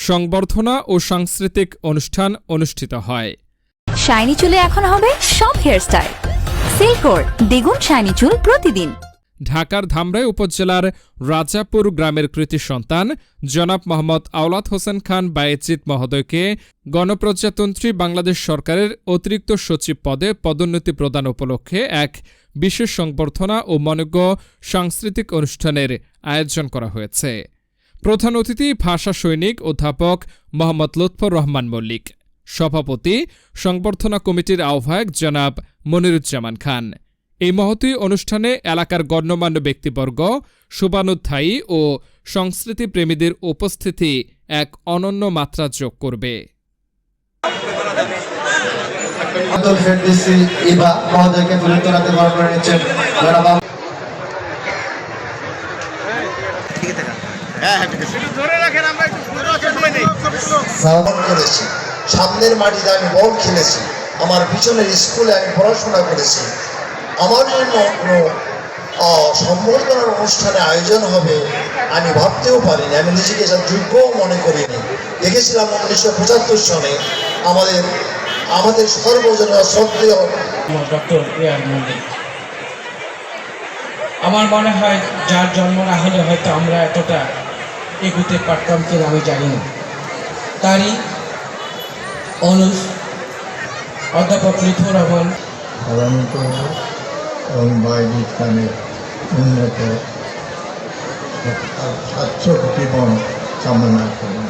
সংবর্ধনা ও সাংস্কৃতিক অনুষ্ঠান অনুষ্ঠিত হয়। শাইনি চুলে এখন হবে সব হেয়ারস্টাইল। সিল্কোর দ্বিগুণ শাইনি চুল প্রতিদিন। ঢাকার ধামরাই উপজেলার রাজাপুর গ্রামের কৃতি সন্তান জনাব মোহাম্মদ আওলাদ হোসেন খান বায়েজিদ মহোদয়কে গণপ্রজাতন্ত্রী বাংলাদেশ সরকারের অতিরিক্ত সচিব পদে পদোন্নতি প্রদান উপলক্ষে এক বিশেষ সংবর্ধনা ও মনোজ্ঞ সাংস্কৃতিক অনুষ্ঠানের আয়োজন করা হয়েছে। প্রধান অতিথি ভাষা সৈনিক অধ্যাপক মোহাম্মদ লুৎফর রহমান মল্লিক, সভাপতি সংবর্ধনা কমিটির আহ্বায়ক জনাব মনিরুজ্জামান খান। এই মহতী অনুষ্ঠানে এলাকার গণ্যমান্য ব্যক্তিবর্গ, শুভানুধ্যায়ী ও সংস্কৃতি প্রেমীদের উপস্থিতি এক অনন্য মাত্রা যোগ করবে। সামনের মাটিতে আমি বল খেলেছি, আমার পিছনের স্কুলে আমি পড়াশোনা করেছি। আমার জন্য কোনো সম্বর্ধনার অনুষ্ঠানে আয়োজন হবে আমি ভাবতেও পারিনি, আমি নিজেকে যোগ্যও মনে করিনি। দেখেছিলাম 1975 সনে আমাদের সর্বজনা শ্রদ্ধেয় ডক্টর এ.আর. মল্লিক। আমার মনে হয় যার জন্ম না হলে হয়তো আমরা এতটা এগুতে পারতাম কিনা আমি জানি না। তারই অনুষ অধ্যাপক লুৎফর রহমান এবং বায়েজিদ খানের উন্নত সার্থক জীবন কামনা করেন।